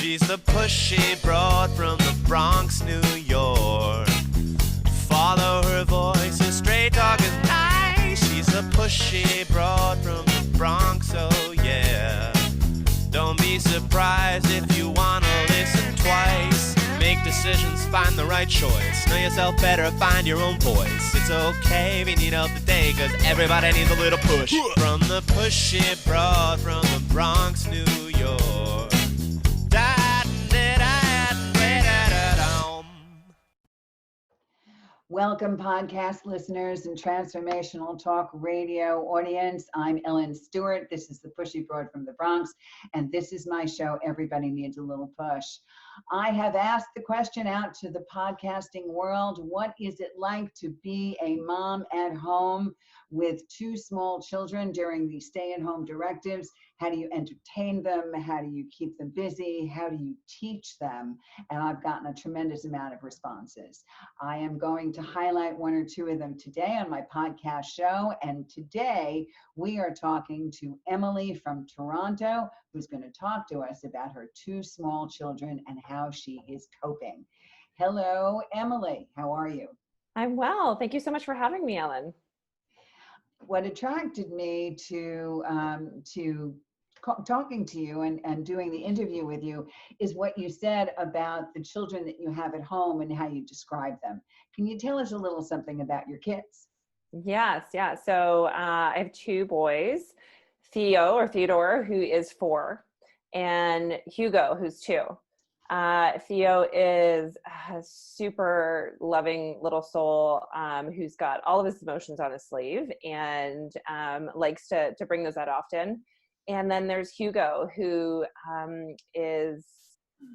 She's the pushy broad from the Bronx, New York. Follow her voice, her straight talk is nice. She's the pushy broad from the Bronx, oh yeah. Don't be surprised if you wanna listen twice. Make decisions, find the right choice. Know yourself better, find your own voice. It's okay if you need help today, cause everybody needs a little push. From the pushy broad from the Bronx, New York. Welcome, podcast listeners and Transformational Talk Radio audience. I'm Ellen Stewart. This is the Pushy Broad from the Bronx, and this is my show, Everybody Needs a Little Push. I have asked the question out to the podcasting world, what is it like to be a mom at home with two small children during the stay-at-home directives? How do you entertain them? How do you keep them busy? How do you teach them? And I've gotten a tremendous amount of responses. I am going to highlight one or two of them today on my podcast show. And today we are talking to Emily from Toronto, who's going to talk to us about her two small children and how she is coping. Hello, Emily. How are you? I'm well. Thank you so much for having me, Ellen. What attracted me to talking to you and doing the interview with you is what you said about the children that you have at home and how you describe them. Can you tell us a little something about your kids? Yes, yeah. So I have two boys, Theodore, who is 4, and Hugo, who's 2. Theo is a super loving little soul who's got all of his emotions on his sleeve and likes to bring those out often. And then there's Hugo, who is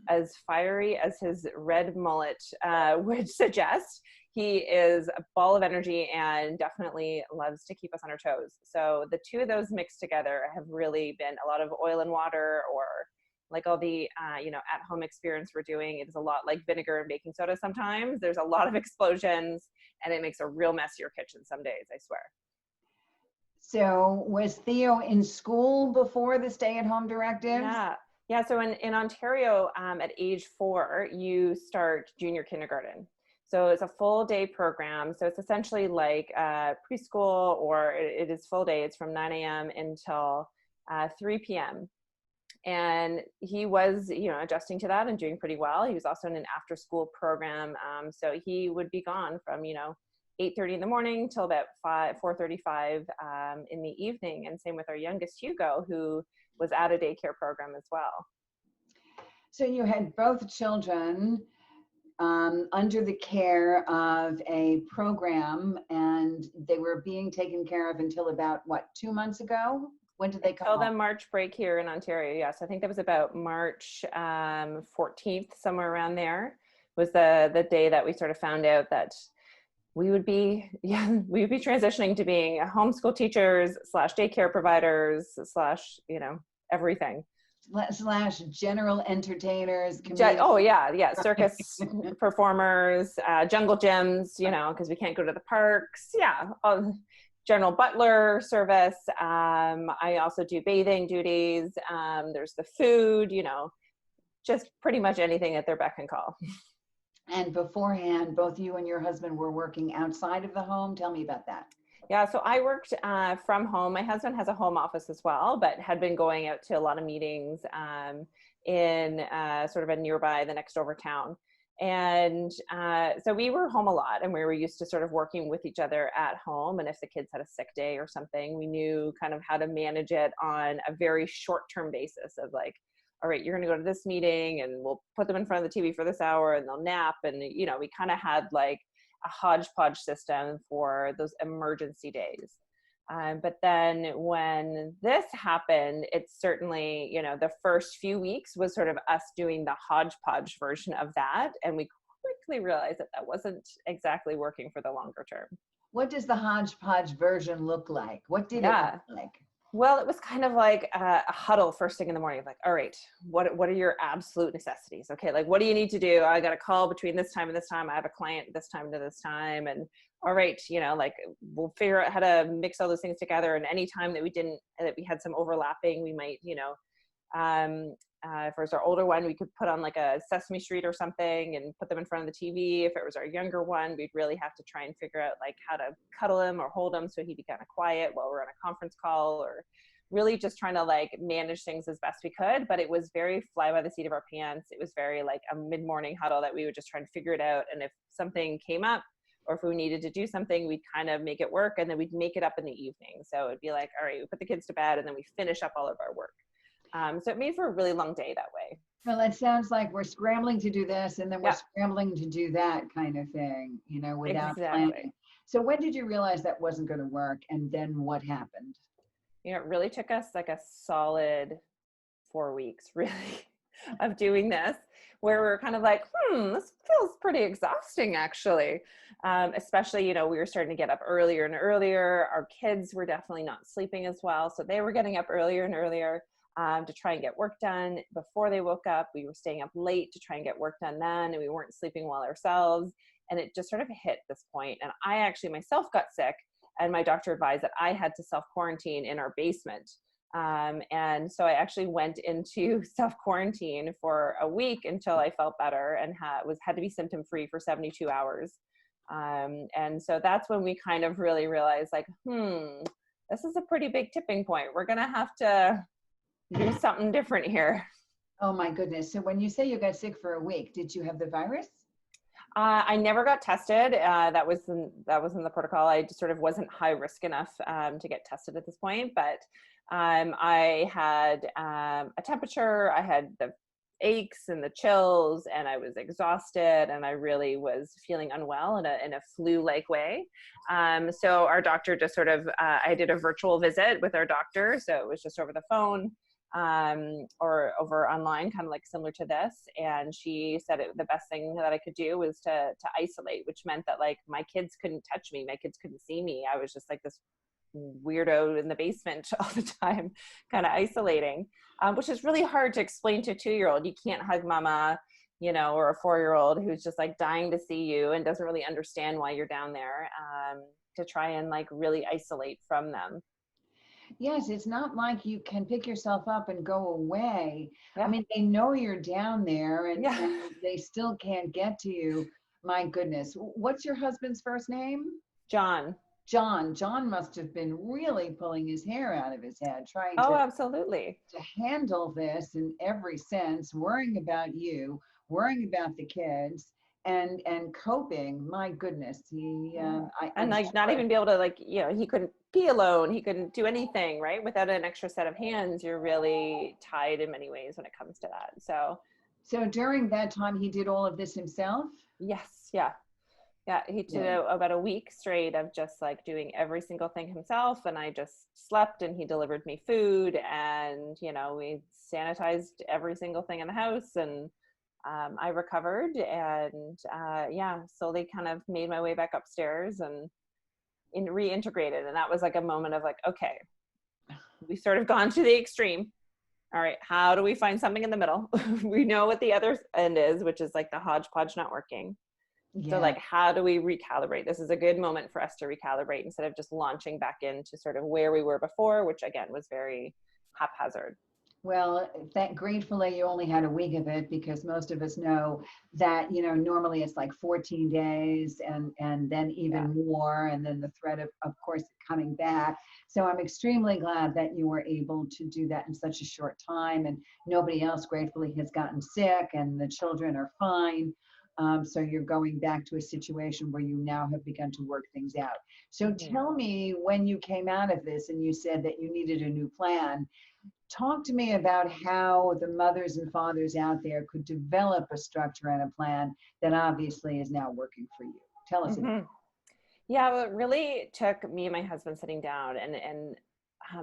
as fiery as his red mullet would suggest. He is a ball of energy and definitely loves to keep us on our toes. So the two of those mixed together have really been a lot of oil and water, or like all the at-home experience we're doing. It's a lot like vinegar and baking soda sometimes. There's a lot of explosions, and it makes a real mess of your kitchen some days, I swear. So was Theo in school before the stay-at-home directives? Yeah. So in Ontario, at age 4, you start junior kindergarten. So it's a full day program. So it's essentially like preschool, or it is full day. It's from 9 a.m. until 3 p.m. And he was, adjusting to that and doing pretty well. He was also in an after-school program. So he would be gone from, 8:30 in the morning till about 4:35 in the evening. And same with our youngest Hugo, who was at a daycare program as well. So you had both children under the care of a program, and they were being taken care of until about, 2 months ago? When did they come Until the March break here in Ontario, yes. I think that was about March 14th, somewhere around there, was the day that we sort of found out that we would be transitioning to being homeschool teachers / daycare providers / everything. / general entertainers. Circus performers, jungle gyms, because we can't go to the parks. General butler service. I also do bathing duties. There's the food, just pretty much anything at their beck and call. And beforehand, both you and your husband were working outside of the home. Tell me about that. Yeah, so I worked from home. My husband has a home office as well, but had been going out to a lot of meetings in sort of a nearby, the next over town. And so we were home a lot, and we were used to sort of working with each other at home. And if the kids had a sick day or something, we knew kind of how to manage it on a very short-term basis of like, all right, you're going to go to this meeting and we'll put them in front of the TV for this hour and they'll nap. And, we kind of had like a hodgepodge system for those emergency days. But then when this happened, it's certainly, the first few weeks was sort of us doing the hodgepodge version of that. And we quickly realized that wasn't exactly working for the longer term. What does the hodgepodge version look like? What did it look like? Well, it was kind of like a huddle first thing in the morning. Like, all right, what are your absolute necessities? Okay, like, what do you need to do? I got a call between this time and this time. I have a client this time to this time. And all right, we'll figure out how to mix all those things together. And any time that we had some overlapping, we might, If it was our older one, we could put on like a Sesame Street or something and put them in front of the TV. If it was our younger one, we'd really have to try and figure out like how to cuddle him or hold him so he'd be kind of quiet while we're on a conference call, or really just trying to like manage things as best we could. But it was very fly by the seat of our pants. It was very like a mid-morning huddle that we would just try and figure it out. And if something came up, or if we needed to do something, we'd kind of make it work, and then we'd make it up in the evening. So it'd be like, all right, we put the kids to bed and then we finish up all of our work. So it made for a really long day that way. Well, it sounds like we're scrambling to do this and then we're Yeah. scrambling to do that kind of thing, you know, without Exactly. planning. So when did you realize that wasn't going to work, and then what happened? You know, it really took us like a solid 4 weeks, really, of doing this, where we were kind of like, this feels pretty exhausting, actually. Especially, you know, we were starting to get up earlier and earlier. Our kids were definitely not sleeping as well. So they were getting up earlier and earlier to try and get work done before they woke up. We were staying up late to try and get work done then, and we weren't sleeping well ourselves. And it just sort of hit this point. And I actually myself got sick, and my doctor advised that I had to self-quarantine in our basement. And so I actually went into self-quarantine for a week until I felt better and had to be symptom-free for 72 hours. And so that's when we kind of really realized like, this is a pretty big tipping point. We're going to have to do something different here. Oh my goodness. So when you say you got sick for a week, did you have the virus? I never got tested. That was in the protocol. I just sort of wasn't high risk enough to get tested at this point. But I had a temperature. I had the aches and the chills, and I was exhausted, and I really was feeling unwell in a flu-like way. So our doctor just sort of, I did a virtual visit with our doctor. So it was just over the phone. Or over online, kind of like similar to this. And she said the best thing that I could do was to isolate, which meant that like my kids couldn't touch me. My kids couldn't see me. I was just like this weirdo in the basement all the time, kind of isolating, which is really hard to explain to a 2-year-old. You can't hug mama, you know, or a 4-year-old who's just like dying to see you and doesn't really understand why you're down there, to try and like really isolate from them. Yes, it's not like you can pick yourself up and go away. Yeah. I mean, they know you're down there, and, Yeah. and they still can't get to you. My goodness. What's your husband's first name? John. John. John must have been really pulling his hair out of his head, trying Oh, to absolutely. handle this in every sense, worrying about you, worrying about the kids, and coping. My goodness. And like not even be able to like, you know, he couldn't be alone. He couldn't do anything, right? Without an extra set of hands, you're really tied in many ways when it comes to that. So during that time, he did all of this himself? Yes. Yeah. Yeah. He did about a week straight of just like doing every single thing himself. And I just slept, and he delivered me food, and, you know, we sanitized every single thing in the house, and I recovered, and slowly kind of made my way back upstairs and reintegrated. And that was like a moment of like, okay, we've sort of gone to the extreme. All right, how do we find something in the middle? We know what the other end is, which is like the hodgepodge not working. Yeah. So like, how do we recalibrate? This is a good moment for us to recalibrate instead of just launching back into sort of where we were before, which again was very haphazard. Well, gratefully you only had a week of it, because most of us know that, you know, normally it's like 14 days and then even more, and then the threat of course coming back. So I'm extremely glad that you were able to do that in such a short time, and nobody else gratefully has gotten sick, and the children are fine. So you're going back to a situation where you now have begun to work things out. So tell me, when you came out of this and you said that you needed a new plan, talk to me about how the mothers and fathers out there could develop a structure and a plan that obviously is now working for you. Tell us about it. Yeah, well, it really took me and my husband sitting down, and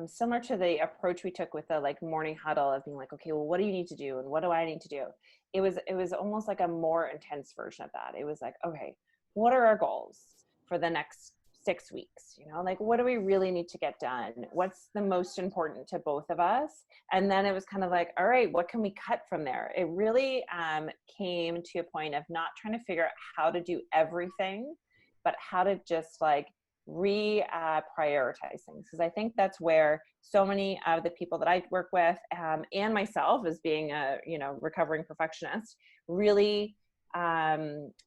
similar to the approach we took with the like morning huddle of being like, okay, well, what do you need to do? And what do I need to do? It was almost like a more intense version of that. It was like, okay, what are our goals for the next 6 weeks? You know, like, what do we really need to get done? What's the most important to both of us? And then it was kind of like, all right, what can we cut from there? It really came to a point of not trying to figure out how to do everything, but how to just like prioritize things, because I think that's where so many of the people that I work with, and myself as being a, recovering perfectionist, really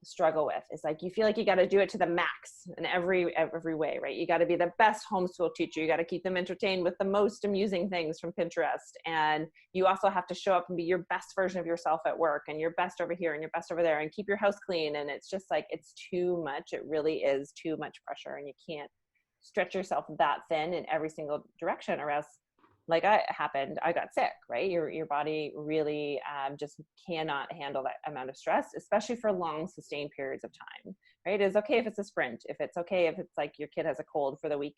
struggle with. It's like, you feel like you got to do it to the max in every way, right? You got to be the best homeschool teacher. You got to keep them entertained with the most amusing things from Pinterest. And you also have to show up and be your best version of yourself at work, and your best over here and your best over there, and keep your house clean. And it's just like, it's too much. It really is too much pressure, and you can't stretch yourself that thin in every single direction, or else, like I got sick, right? Your body really just cannot handle that amount of stress, especially for long sustained periods of time, right? It's okay if it's a sprint, if it's okay if it's like your kid has a cold for the week.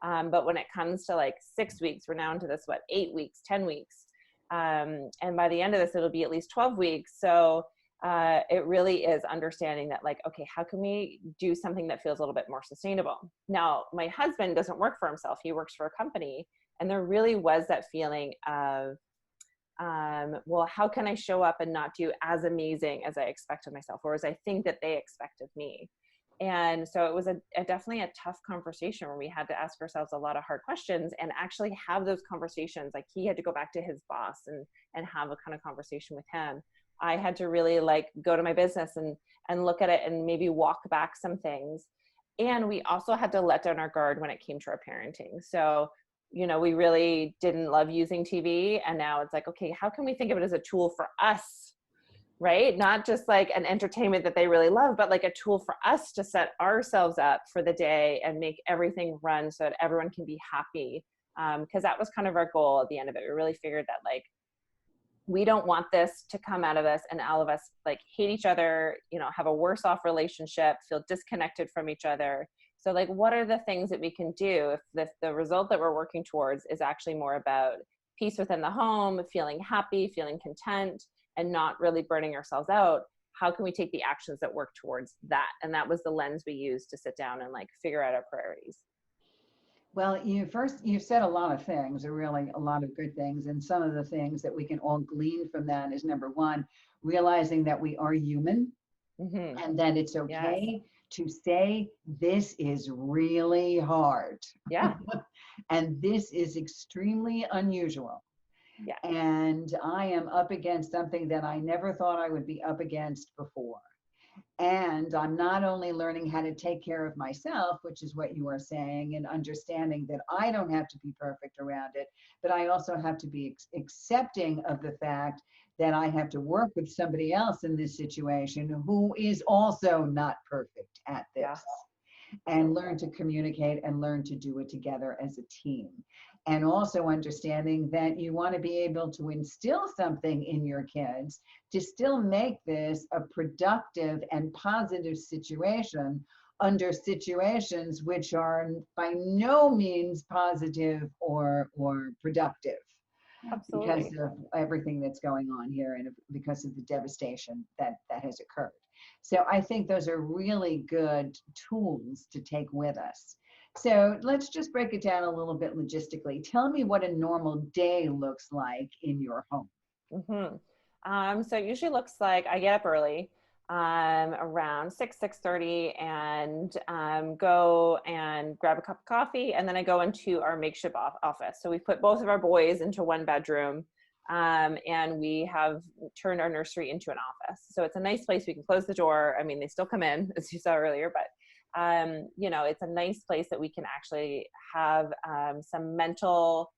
But when it comes to like 6 weeks, we're now into this, 8 weeks, 10 weeks. And by the end of this, it'll be at least 12 weeks. So it really is understanding that, like, okay, how can we do something that feels a little bit more sustainable? Now, my husband doesn't work for himself. He works for a company. And there really was that feeling of, well, how can I show up and not do as amazing as I expect of myself, or as I think that they expect of me? And so it was definitely a tough conversation where we had to ask ourselves a lot of hard questions and actually have those conversations. Like, he had to go back to his boss and have a kind of conversation with him. I had to really go to my business and look at it and maybe walk back some things. And we also had to let down our guard when it came to our parenting. So, we really didn't love using TV. And now it's like, okay, how can we think of it as a tool for us, right? Not just like an entertainment that they really love, but like a tool for us to set ourselves up for the day and make everything run so that everyone can be happy. Because that was kind of our goal at the end of it. We really figured that, like, we don't want this to come out of us and all of us like hate each other, have a worse off relationship, feel disconnected from each other. So, like, what are the things that we can do if the result that we're working towards is actually more about peace within the home, feeling happy, feeling content, and not really burning ourselves out? How can we take the actions that work towards that? And that was the lens we used to sit down and like figure out our priorities. Well, you've said a lot of things, or really a lot of good things. And some of the things that we can all glean from that is, number one, realizing that we are human, Mm-hmm. and that it's okay to say, this is really hard. Yeah. And this is extremely unusual. Yeah. And I am up against something that I never thought I would be up against before. And I'm not only learning how to take care of myself, which is what you are saying, and understanding that I don't have to be perfect around it, but I also have to be accepting of the fact that I have to work with somebody else in this situation who is also not perfect at this. Yeah. And learn to communicate and learn to do it together as a team. And also understanding that you want to be able to instill something in your kids to still make this a productive and positive situation under situations which are by no means positive or productive. Absolutely. Because of everything that's going on here and because of the devastation that has occurred. So I think those are really good tools to take with us. So let's just break it down a little bit logistically. Tell me what a normal day looks like in your home. Mm-hmm. So it usually looks like I get up early, around 6:30, and go and grab a cup of coffee, and then I go into our makeshift office. So we put both of our boys into one bedroom, and we have turned our nursery into an office. So it's a nice place. We can close the door. I mean, they still come in, as you saw earlier, but it's a nice place that we can actually have some mental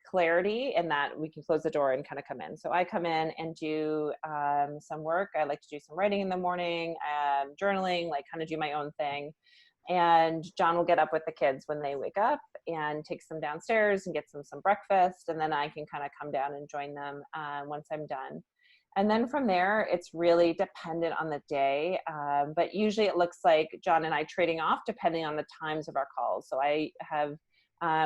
clarity, in that we can close the door and kind of come in. So I come in and do some work. I like to do some writing in the morning, journaling, like kind of do my own thing. And John will get up with the kids when they wake up and takes them downstairs and gets them some breakfast. And then I can kind of come down and join them once I'm done. And then from there, it's really dependent on the day. But usually it looks like John and I trading off depending on the times of our calls. So I have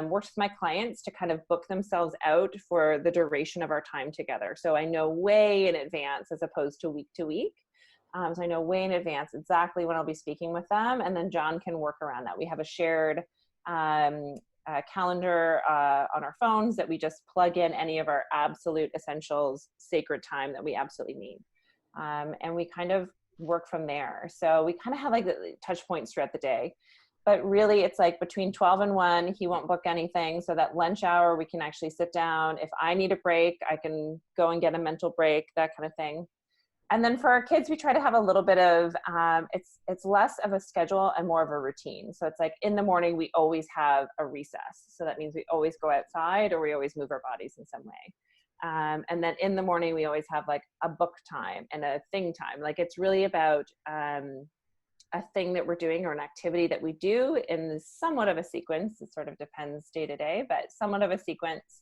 worked with my clients to kind of book themselves out for the duration of our time together. So I know way in advance as opposed to week. So I know way in advance exactly when I'll be speaking with them. And then John can work around that. We have a shared calendar on our phones that we just plug in any of our absolute essentials, sacred time that we absolutely need. And we kind of work from there. So we kind of have like the touch points throughout the day. But really it's like between 12 and 1, he won't book anything. So that lunch hour, we can actually sit down. If I need a break, I can go and get a mental break, that kind of thing. And then for our kids, we try to have a little bit of, it's less of a schedule and more of a routine. So it's like in the morning, we always have a recess. So that means we always go outside or we always move our bodies in some way. And then in the morning, we always have like a book time and a thing time. Like it's really about a thing that we're doing or an activity that we do in somewhat of a sequence. It sort of depends day to day, but somewhat of a sequence.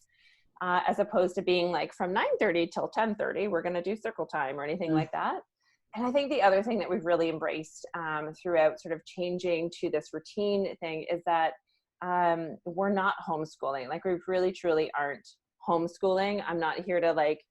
As opposed to being like from 9:30 till 10:30, we're going to do circle time or anything like that. And I think the other thing that we've really embraced throughout sort of changing to this routine thing is that we're not homeschooling. Like we really, truly aren't homeschooling. I'm not here to like,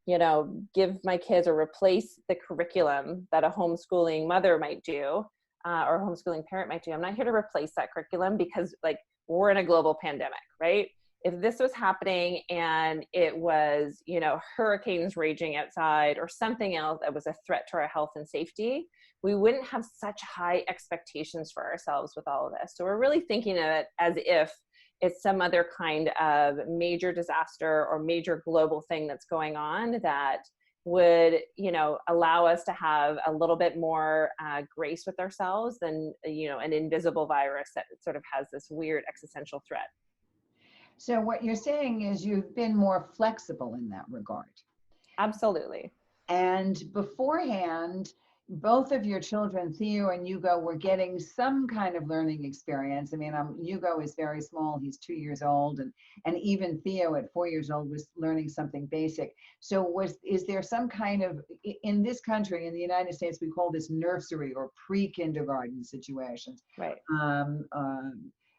you know, give my kids or replace the curriculum that a homeschooling mother might do or a homeschooling parent might do. I'm not here to replace that curriculum because like we're in a global pandemic, right? If this was happening and it was, you know, hurricanes raging outside or something else that was a threat to our health and safety, we wouldn't have such high expectations for ourselves with all of this. So we're really thinking of it as if it's some other kind of major disaster or major global thing that's going on that would, you know, allow us to have a little bit more grace with ourselves than, you know, an invisible virus that sort of has this weird existential threat. So what you're saying is you've been more flexible in that regard. Absolutely. And beforehand, both of your children, Theo and Hugo, were getting some kind of learning experience. I mean, Hugo is very small. He's 2 years old. And even Theo at 4 years old was learning something basic. So is there some kind of, in this country, in the United States, we call this nursery or pre-kindergarten situations. Right.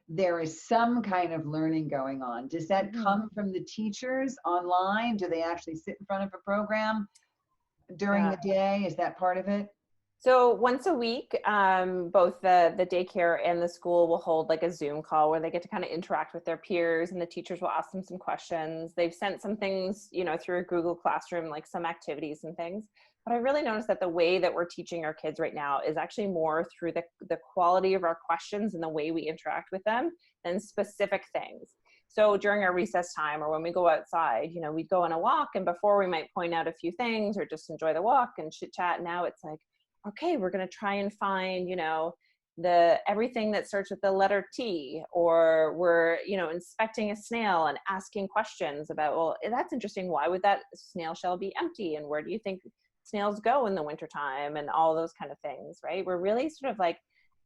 There is some kind of learning going on. Does that come from the teachers online? Do they actually sit in front of a program during the day? Is that part of it? So once a week, both the daycare and the school will hold like a Zoom call where they get to kind of interact with their peers and the teachers will ask them some questions. They've sent some things, you know, through a Google Classroom, like some activities and things. But I really noticed that the way that we're teaching our kids right now is actually more through the quality of our questions and the way we interact with them than specific things. So during our recess time or when we go outside, you know, we'd go on a walk and before we might point out a few things or just enjoy the walk and chit chat. Now it's like, okay, we're going to try and find, you know, everything that starts with the letter T, or we're, you know, inspecting a snail and asking questions about, well, that's interesting. Why would that snail shell be empty? And where do you think snails go in the wintertime and all those kind of things, right? We're really sort of like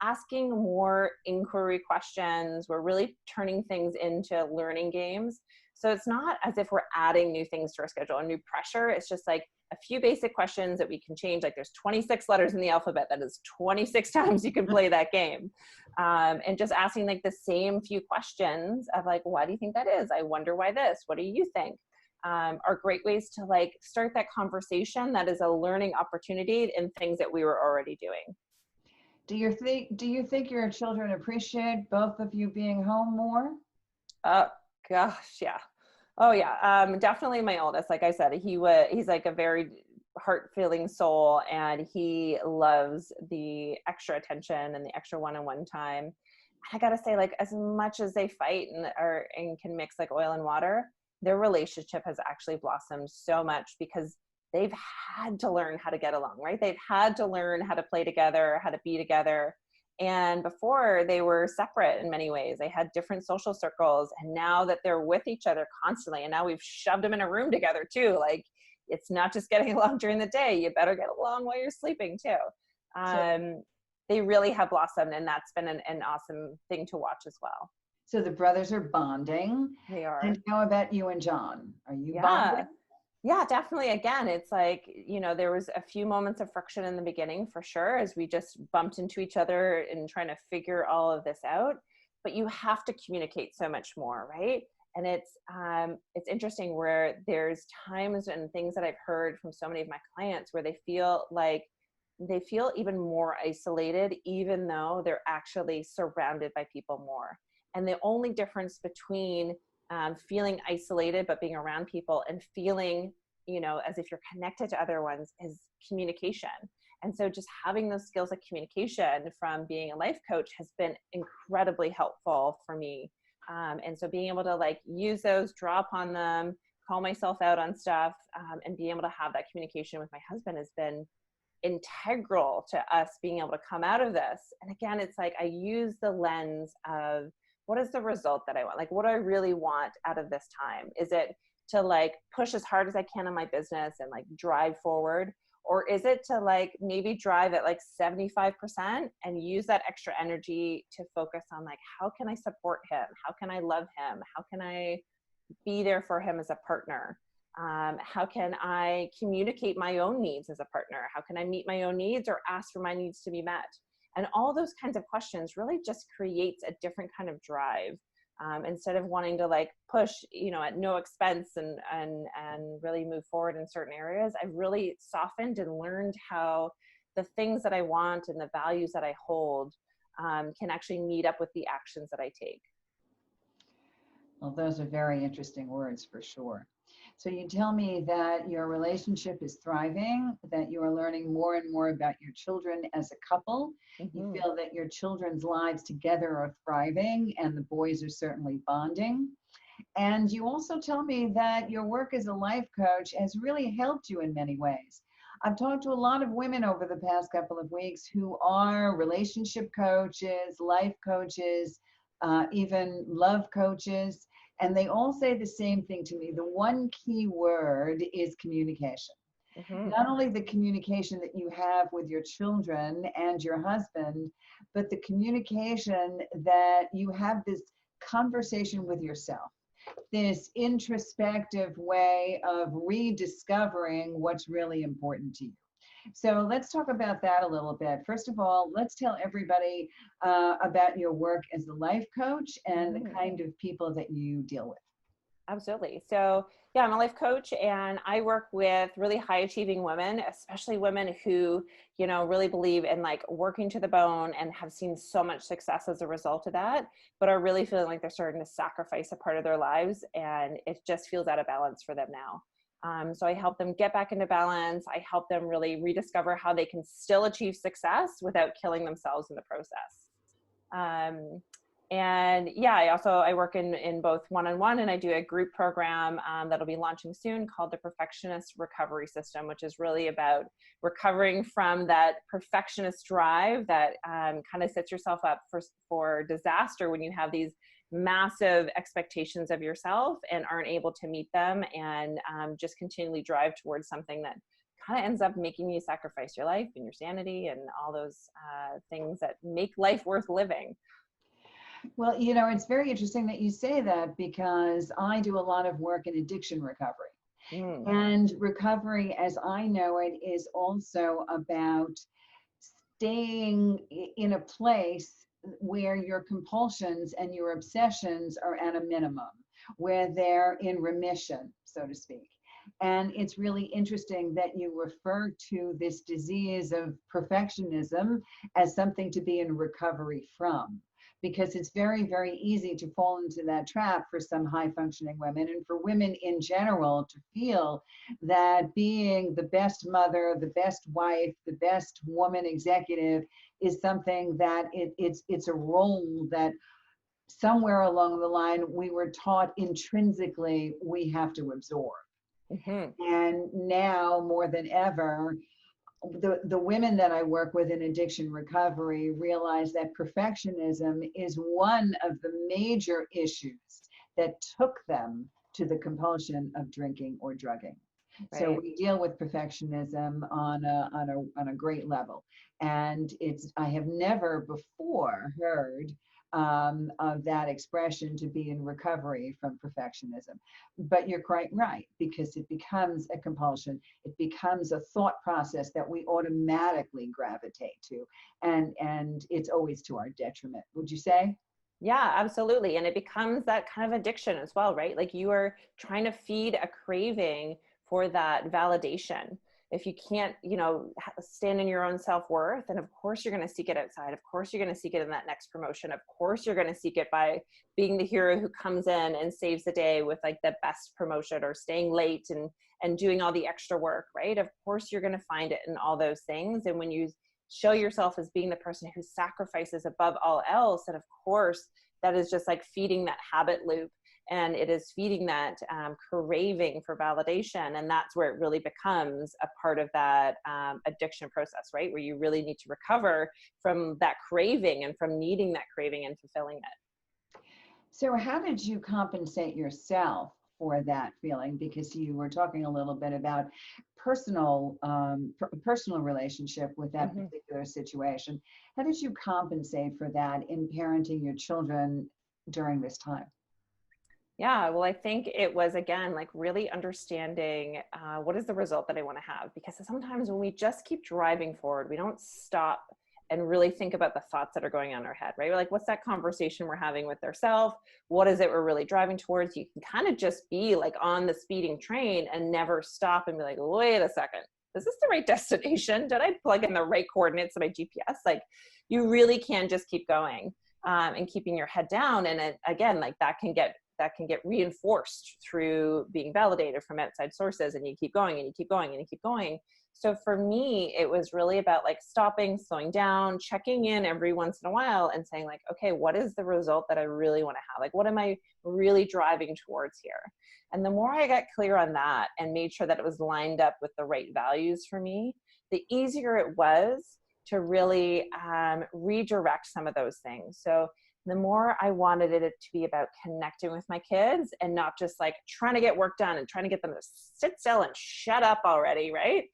asking more inquiry questions. We're really turning things into learning games. So it's not as if we're adding new things to our schedule, a new pressure. It's just like a few basic questions that we can change. Like there's 26 letters in the alphabet. That is 26 times you can play that game. And just asking like the same few questions of like, why do you think that is? I wonder why this, what do you think? Are great ways to like start that conversation that is a learning opportunity in things that we were already doing. Do you think your children appreciate both of you being home more? Gosh, yeah. Oh yeah. Definitely my oldest. Like I said, he's like a very heart-feeling soul and he loves the extra attention and the extra one-on-one time. I gotta say, like, as much as they fight and can mix like oil and water, their relationship has actually blossomed so much because they've had to learn how to get along, right? They've had to learn how to play together, how to be together. And before they were separate in many ways, they had different social circles. And now that they're with each other constantly, and now we've shoved them in a room together too. Like it's not just getting along during the day, you better get along while you're sleeping too. They really have blossomed and that's been an awesome thing to watch as well. So the brothers are bonding. They are. And how about you and John? Are you bonding? Yeah, definitely. Again, it's like, you know, there was a few moments of friction in the beginning for sure, as we just bumped into each other and trying to figure all of this out. But you have to communicate so much more, right? And it's interesting where there's times and things that I've heard from so many of my clients where they feel even more isolated, even though they're actually surrounded by people more. And the only difference between feeling isolated but being around people and feeling, you know, as if you're connected to other ones is communication. And so just having those skills of communication from being a life coach has been incredibly helpful for me. And so being able to like use those, draw upon them, call myself out on stuff, and being able to have that communication with my husband has been integral to us being able to come out of this. And again, it's like I use the lens of what is the result that I want? Like, what do I really want out of this time? Is it to like push as hard as I can in my business and like drive forward? Or is it to like maybe drive at like 75% and use that extra energy to focus on like, how can I support him? How can I love him? How can I be there for him as a partner? How can I communicate my own needs as a partner? How can I meet my own needs or ask for my needs to be met? And all those kinds of questions really just creates a different kind of drive. Instead of wanting to like push, you know, at no expense and really move forward in certain areas, I've really softened and learned how the things that I want and the values that I hold can actually meet up with the actions that I take. Well, those are very interesting words for sure. So you tell me that your relationship is thriving, that you are learning more and more about your children as a couple. You feel that your children's lives together are thriving and the boys are certainly bonding. And you also tell me that your work as a life coach has really helped you in many ways. I've talked to a lot of women over the past couple of weeks who are relationship coaches, life coaches, even love coaches. And they all say the same thing to me. The one key word is communication. Not only the communication that you have with your children and your husband, but the communication that you have this conversation with yourself, this introspective way of rediscovering what's really important to you. So let's talk about that a little bit. First of all, let's tell everybody about your work as a life coach and the kind of people that you deal with. Absolutely. So yeah, I'm a life coach and I work with really high achieving women, especially women who, you know, really believe in like working to the bone and have seen so much success as a result of that, but are really feeling like they're starting to sacrifice a part of their lives and it just feels out of balance for them now. So I help them get back into balance. I help them really rediscover how they can still achieve success without killing themselves in the process. And yeah, I work in both one-on-one and I do a group program that'll be launching soon called the Perfectionist Recovery System, which is really about recovering from that perfectionist drive that kind of sets yourself up for disaster when you have these massive expectations of yourself and aren't able to meet them and just continually drive towards something that kind of ends up making you sacrifice your life and your sanity and all those things that make life worth living. Well, you know, it's very interesting that you say that because I do a lot of work in addiction recovery. And recovery, as I know it, is also about staying in a place where your compulsions and your obsessions are at a minimum, where they're in remission, so to speak. And it's really interesting that you refer to this disease of perfectionism as something to be in recovery from, because it's very, very easy to fall into that trap for some high functioning women and for women in general to feel that being the best mother, the best wife, the best woman executive is something that it's a role that somewhere along the line we were taught intrinsically we have to absorb. And now more than ever, the women that I work with in addiction recovery realize that perfectionism is one of the major issues that took them to the compulsion of drinking or drugging. Right. So we deal with perfectionism on a great level. And I have never before heard of that expression to be in recovery from perfectionism. But you're quite right, because it becomes a compulsion. It becomes a thought process that we automatically gravitate to. And it's always to our detriment, would you say? Yeah, absolutely. And it becomes that kind of addiction as well, right? Like you are trying to feed a craving for that validation. if you can't, stand in your own self-worth, and of course you're going to seek it outside. Of course you're going to seek it in that next promotion. Of course you're going to seek it by being the hero who comes in and saves the day with like the best promotion, or staying late and doing all the extra work, right? Of course you're going to find it in all those things. And when you show yourself as being the person who sacrifices above all else, and of course that is just like feeding that habit loop, and it is feeding that craving for validation. And that's where it really becomes a part of that addiction process, right? Where you really need to recover from that craving and from needing that craving and fulfilling it. So how did you compensate yourself for that feeling? Because you were talking a little bit about personal relationship with that particular situation. How did you compensate for that in parenting your children during this time? Yeah, well, I think it was, again, like really understanding what is the result that I want to have. Because sometimes when we just keep driving forward, we don't stop and really think about the thoughts that are going on in our head, right? We're like, what's that conversation we're having with ourselves? What is it we're really driving towards? You can kind of just be like on the speeding train and never stop and be like, wait a second, is this the right destination? Did I plug in the right coordinates of my GPS? Like, you really can just keep going and keeping your head down. And again, like that can get reinforced through being validated from outside sources, and you keep going and you keep going and you keep going. So for me, it was really about like stopping, slowing down, checking in every once in a while and saying like, okay, what is the result that I really want to have? Like, what am I really driving towards here? And the more I got clear on that and made sure that it was lined up with the right values for me, the easier it was to really redirect some of those things. So the more I wanted it to be about connecting with my kids and not just like trying to get work done and trying to get them to sit still and shut up already, right?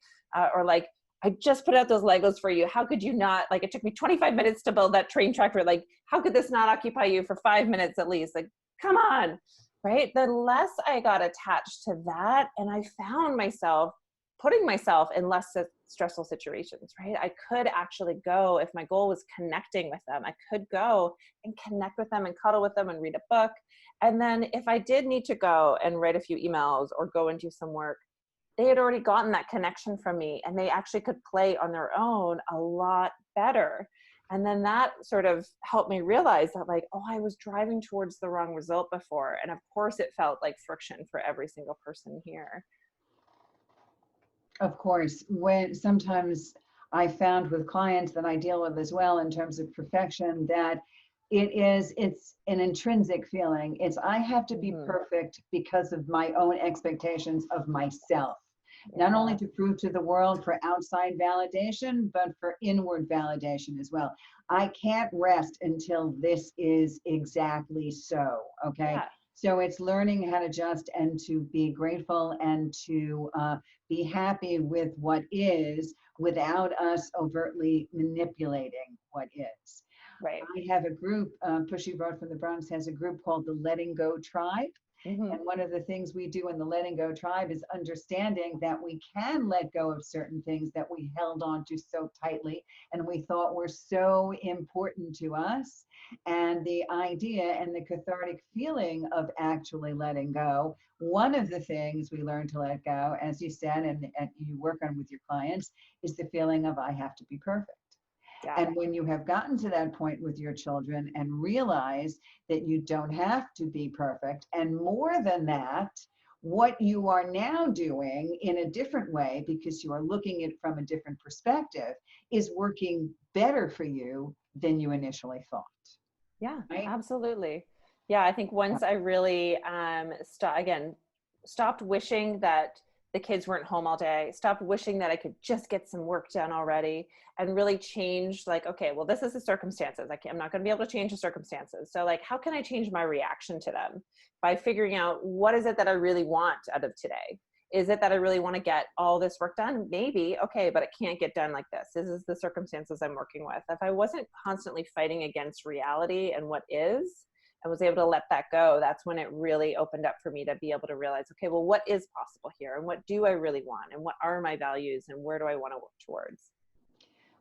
Or like, I just put out those Legos for you. How could you not? Like, it took me 25 minutes to build that train tractor. Like, how could this not occupy you for 5 minutes at least? Like, come on, right? The less I got attached to that, and I found myself putting myself in less stressful situations, right? I could actually go, if my goal was connecting with them, I could go and connect with them and cuddle with them and read a book. And then if I did need to go and write a few emails or go and do some work, they had already gotten that connection from me, and they actually could play on their own a lot better. And then that sort of helped me realize that like, oh, I was driving towards the wrong result before. And of course it felt like friction for every single person here. Of course, when sometimes I found with clients that I deal with as well in terms of perfection, that it's an intrinsic feeling. It's I have to be perfect because of my own expectations of myself. Not only to prove to the world for outside validation, but for inward validation as well. I can't rest until this is exactly so, okay? Yeah. So it's learning how to just and to be grateful and to be happy with what is without us overtly manipulating what is. Right. I have a group, Pushy from the Bronx has a group called the Letting Go Tribe. And one of the things we do in the Letting Go Tribe is understanding that we can let go of certain things that we held on to so tightly and we thought were so important to us. And the idea and the cathartic feeling of actually letting go, one of the things we learn to let go, as you said, and you work on with your clients, is the feeling of I have to be perfect. Yeah. And when you have gotten to that point with your children and realize that you don't have to be perfect, and more than that, what you are now doing in a different way, because you are looking at it from a different perspective, is working better for you than you initially thought. Yeah, right? absolutely. Yeah, I think once I really stopped wishing that the kids weren't home all day, stopped wishing that I could just get some work done already, and really changed like, okay, well, this is the circumstances. I'm not going to be able to change the circumstances. So like, how can I change my reaction to them by figuring out what is it that I really want out of today? Is it that I really want to get all this work done? Maybe, okay, but it can't get done like this. This is the circumstances I'm working with. If I wasn't constantly fighting against reality and what is, and was able to let that go, that's when it really opened up for me to be able to realize, okay, well, what is possible here? And what do I really want? And what are my values? And where do I want to work towards?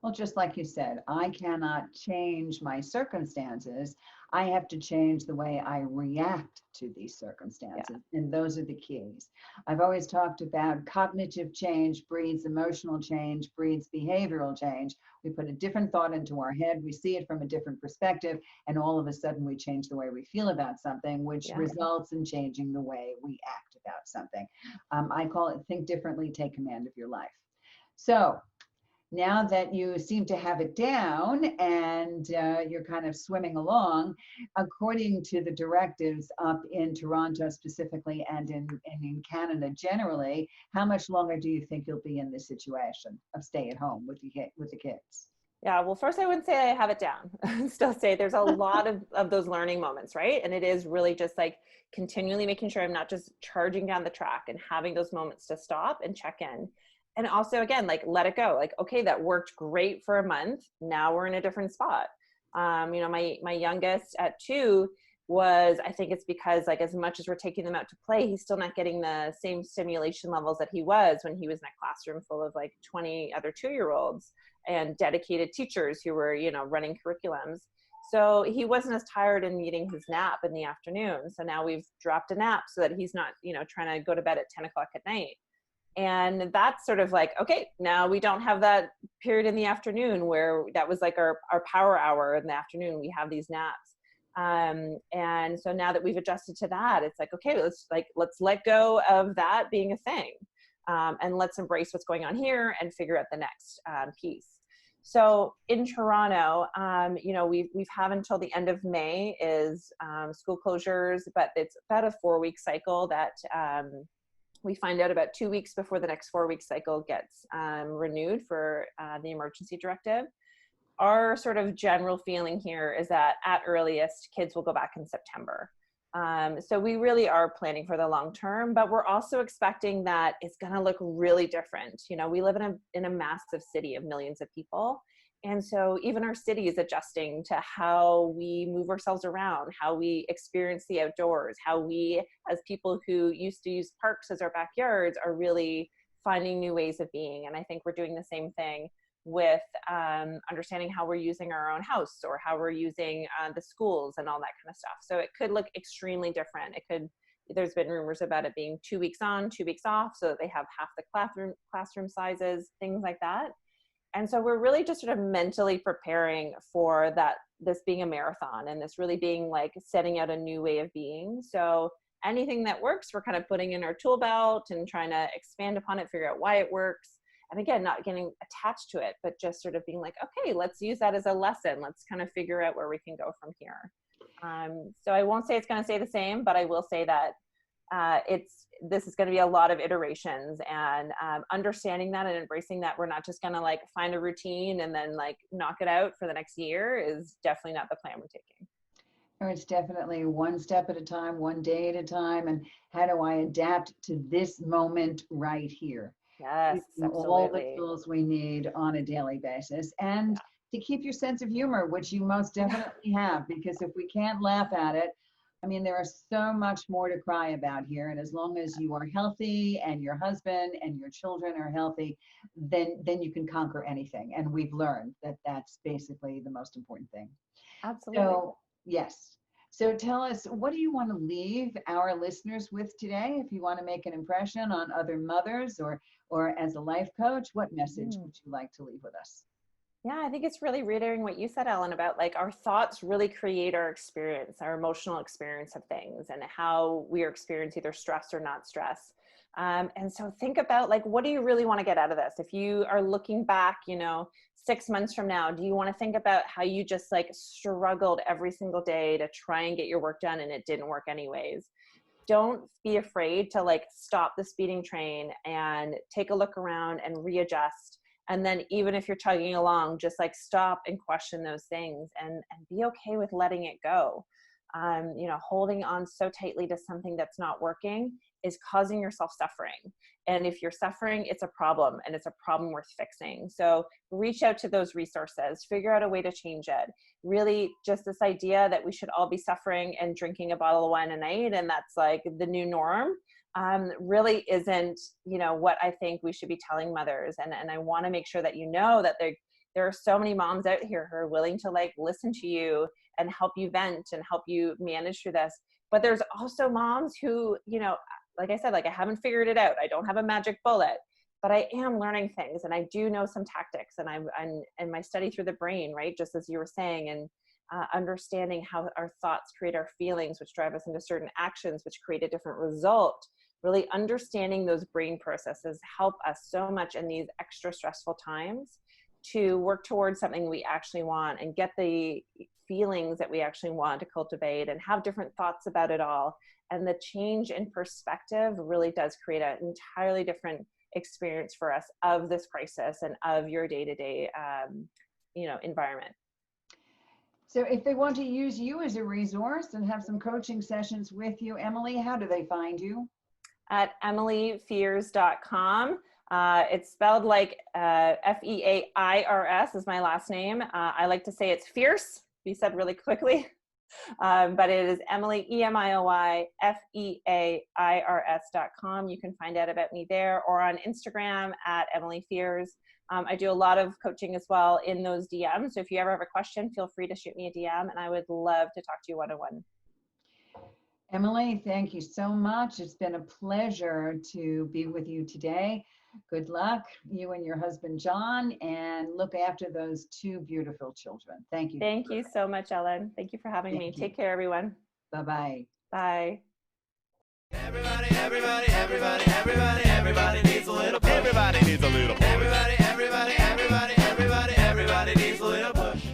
Well, just like you said, I cannot change my circumstances. I have to change the way I react to these circumstances. And those are the keys. I've always talked about cognitive change breeds emotional change, breeds behavioral change. We put a different thought into our head, we see it from a different perspective, and all of a sudden we change the way we feel about something, which results in changing the way we act about something. I call it think differently, take command of your life. So now that you seem to have it down and you're kind of swimming along, according to the directives up in Toronto specifically and in Canada generally, how much longer do you think you'll be in this situation of stay at home with the kids? Yeah, well, first I wouldn't say I have it down. I still say there's a lot of those learning moments, right? And it is really just like continually making sure I'm not just charging down the track and having those moments to stop and check in. And also, again, like, let it go. Like, okay, that worked great for a month. Now we're in a different spot. You know, my youngest at 2 was, I think it's because, like, as much as we're taking them out to play, he's still not getting the same stimulation levels that he was when he was in a classroom full of like 20 other 2-year-olds and dedicated teachers who were, you know, running curriculums. So he wasn't as tired and needing his nap in the afternoon. So now we've dropped a nap so that he's not, you know, trying to go to bed at 10 o'clock at night. And that's sort of like, okay, now we don't have that period in the afternoon where that was like our power hour in the afternoon. We have these naps. And so now that we've adjusted to that, it's like, okay, let's let go of that being a thing. And let's embrace what's going on here and figure out the next piece. So in Toronto, you know, we've have until the end of May is school closures, but it's about a 4-week cycle that we find out about 2 weeks before the next 4-week cycle gets renewed for the emergency directive. Our sort of general feeling here is that at earliest, kids will go back in September. So we really are planning for the long term, but we're also expecting that it's going to look really different. You know, we live in a massive city of millions of people. And so even our city is adjusting to how we move ourselves around, how we experience the outdoors, how we, as people who used to use parks as our backyards, are really finding new ways of being. And I think we're doing the same thing with understanding how we're using our own house or how we're using the schools and all that kind of stuff. So it could look extremely different. There's been rumors about it being 2 weeks on, 2 weeks off, so that they have half the classroom sizes, things like that. And so we're really just sort of mentally preparing for this being a marathon and this really being like setting out a new way of being. So anything that works, we're kind of putting in our tool belt and trying to expand upon it, figure out why it works. And again, not getting attached to it, but just sort of being like, okay, let's use that as a lesson. Let's kind of figure out where we can go from here. So I won't say it's going to stay the same, but I will say that this is going to be a lot of iterations, and understanding that and embracing that we're not just going to like find a routine and then like knock it out for the next year is definitely not the plan we're taking. Or it's definitely one step at a time, one day at a time. And how do I adapt to this moment right here? Yes, absolutely. All the tools we need on a daily basis. And to keep your sense of humor, which you most definitely have, because if we can't laugh at it, I mean, there is so much more to cry about here. And as long as you are healthy and your husband and your children are healthy, then you can conquer anything. And we've learned that that's basically the most important thing. Absolutely. So, yes. So tell us, what do you want to leave our listeners with today? If you want to make an impression on other mothers or as a life coach, what message would you like to leave with us? Yeah, I think it's really reiterating what you said, Ellen, about like our thoughts really create our experience, our emotional experience of things, and how we experience either stress or not stress. And so think about like, what do you really want to get out of this? If you are looking back, 6 months from now, do you want to think about how you just like struggled every single day to try and get your work done and it didn't work anyways? Don't be afraid to like stop the speeding train and take a look around and readjust. And then even if you're chugging along, just like stop and question those things and be okay with letting it go. Holding on so tightly to something that's not working is causing yourself suffering. And if you're suffering, it's a problem, and it's a problem worth fixing. So reach out to those resources, figure out a way to change it. Really just this idea that we should all be suffering and drinking a bottle of wine a night, and that's like the new norm. Really isn't, what I think we should be telling mothers. And I want to make sure that that there are so many moms out here who are willing to like listen to you and help you vent and help you manage through this. But there's also moms who, you know, like I said, like I haven't figured it out. I don't have a magic bullet, but I am learning things, and I do know some tactics, and I'm my study through the brain, right? Just as you were saying, and understanding how our thoughts create our feelings, which drive us into certain actions, which create a different result. Really understanding those brain processes help us so much in these extra stressful times to work towards something we actually want and get the feelings that we actually want to cultivate and have different thoughts about it all. And the change in perspective really does create an entirely different experience for us of this crisis and of your day-to-day, environment. So if they want to use you as a resource and have some coaching sessions with you, Emily, how do they find you? At emilyfeairs.com. It's spelled like Feairs is my last name. I like to say it's fierce, be said really quickly. But it is Emily, EMILYFEAIRS.com. You can find out about me there, or on Instagram at Emily Feairs. I do a lot of coaching as well in those DMs. So if you ever have a question, feel free to shoot me a DM, and I would love to talk to you one-on-one. Emily, thank you so much. It's been a pleasure to be with you today. Good luck, you and your husband, John, and look after those two beautiful children. Thank you. Thank you so much, Ellen. Thank you for having me. Take care, everyone. Bye-bye. Bye. Everybody needs a little push. Everybody needs a little push. Everybody needs a little push.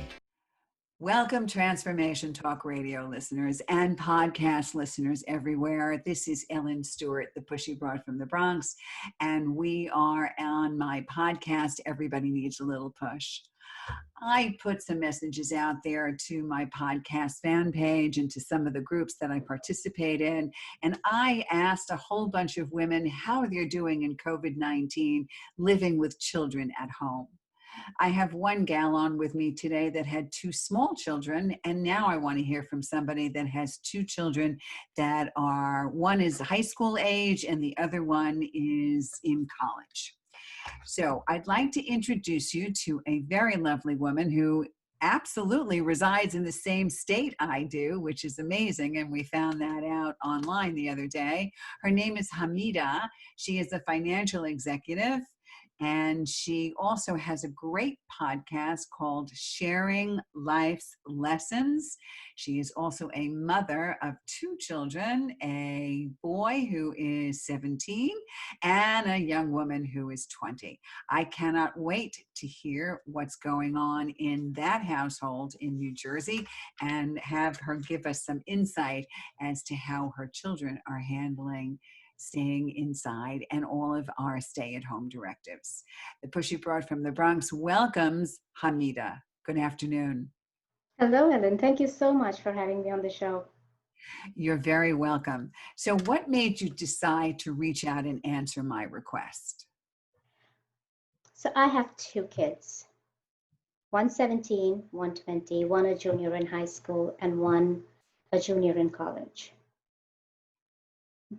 Welcome, Transformation Talk Radio listeners and podcast listeners everywhere. This is Ellen Stewart, the Pushy Broad from the Bronx, and we are on my podcast, Everybody Needs a Little Push. I put some messages out there to my podcast fan page and to some of the groups that I participate in, and I asked a whole bunch of women how they're doing in COVID-19, living with children at home. I have one gal on with me today that had two small children, and now I want to hear from somebody that has two children that are, one is high school age and the other one is in college. So I'd like to introduce you to a very lovely woman who absolutely resides in the same state I do, which is amazing, and we found that out online the other day. Her name is Hamidah. She is a financial executive, and she also has a great podcast called Sharing Life's Lessons. She is also a mother of two children, a boy who is 17 and a young woman who is 20. I cannot wait to hear what's going on in that household in New Jersey and have her give us some insight as to how her children are handling staying inside and all of our stay-at-home directives. The Pushy Broad from the Bronx welcomes Hamidah. Good afternoon. Hello, Ellen. Thank you so much for having me on the show. You're very welcome. So what made you decide to reach out and answer my request? So I have two kids, one 17, one 20, one a junior in high school and one a junior in college.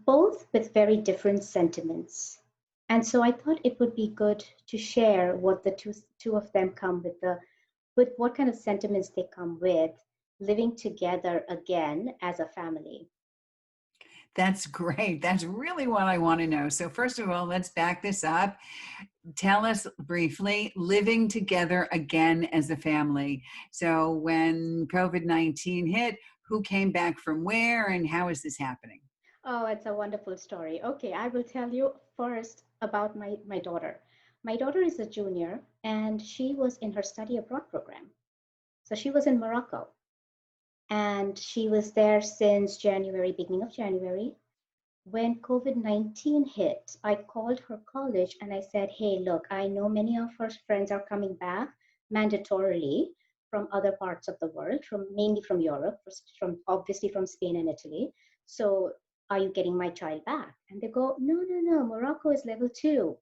Both with very different sentiments. And so I thought it would be good to share what the two of them come with what kind of sentiments they come with living together again as a family. That's great. That's really what I want to know. So first of all, let's back this up. Tell us briefly, living together again as a family. So when COVID-19 hit, who came back from where and how is this happening? Oh, it's a wonderful story. Okay, I will tell you first about my daughter. My daughter is a junior and she was in her study abroad program. So she was in Morocco and she was there since January, beginning of January. When COVID-19 hit, I called her college and I said, hey, look, I know many of her friends are coming back mandatorily from other parts of the world, mainly from Europe, obviously from Spain and Italy. So are you getting my child back? And they go, no, Morocco is level 2.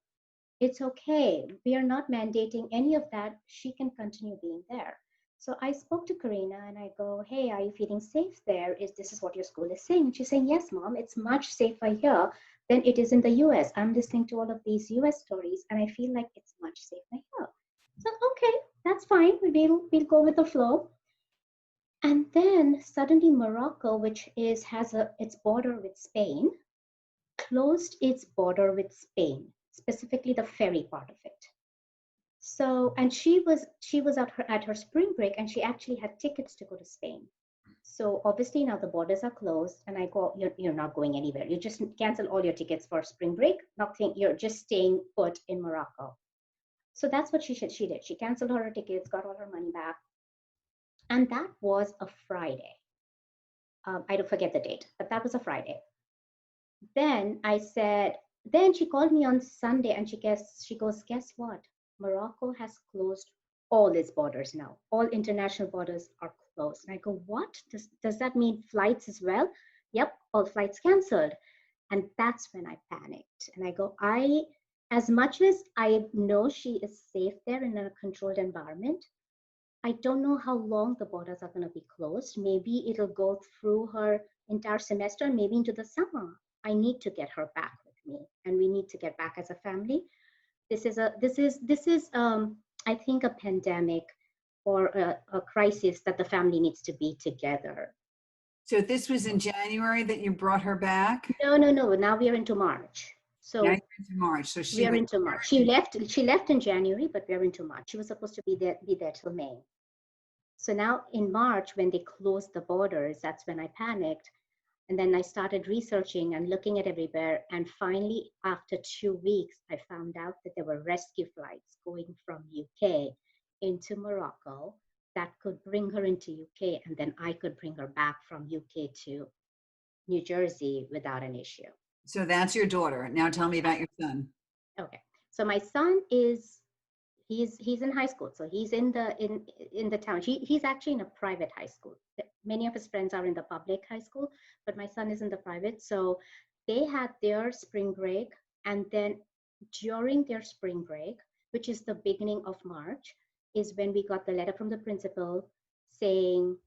It's okay. We are not mandating any of that. She can continue being there. So I spoke to Karina and I go, hey, are you feeling safe there? This is what your school is saying? And she's saying, yes, Mom, it's much safer here than it is in the US. I'm listening to all of these US stories and I feel like it's much safer here. So, okay, that's fine. We'll go with the flow. And then suddenly Morocco, which has its border with Spain, closed its border with Spain, specifically the ferry part of it. So, and she was at her spring break, and she actually had tickets to go to Spain. So obviously now the borders are closed, and I go, you're not going anywhere. You just cancel all your tickets for spring break. Nothing. You're just staying put in Morocco. So that's what she did. She canceled her tickets, got all her money back, and that was a Friday. I don't forget the date, but that was a Friday. Then she called me on Sunday, and she goes, guess what? Morocco has closed all its borders now. All international borders are closed. And I go, what? Does that mean flights as well? Yep, all flights canceled. And that's when I panicked. And I go, as much as I know she is safe there in a controlled environment, I don't know how long the borders are going to be closed. Maybe it'll go through her entire semester, maybe into the summer. I need to get her back with me, and we need to get back as a family. This is I think a pandemic or a crisis that the family needs to be together. So this was in January that you brought her back? No. Now we are into March. So now you're into March. So we are into March. She left in January, but we are into March. She was supposed to be there till May. So now in March, when they closed the borders, that's when I panicked. And then I started researching and looking at everywhere. And finally, after 2 weeks, I found out that there were rescue flights going from UK into Morocco that could bring her into UK. And then I could bring her back from UK to New Jersey without an issue. So that's your daughter. Now tell me about your son. Okay. So my son he's in high school. So he's in the town. He's actually in a private high school. Many of his friends are in the public high school, but my son is in the private. So they had their spring break, and then during their spring break, which is the beginning of March, is when we got the letter from the principal saying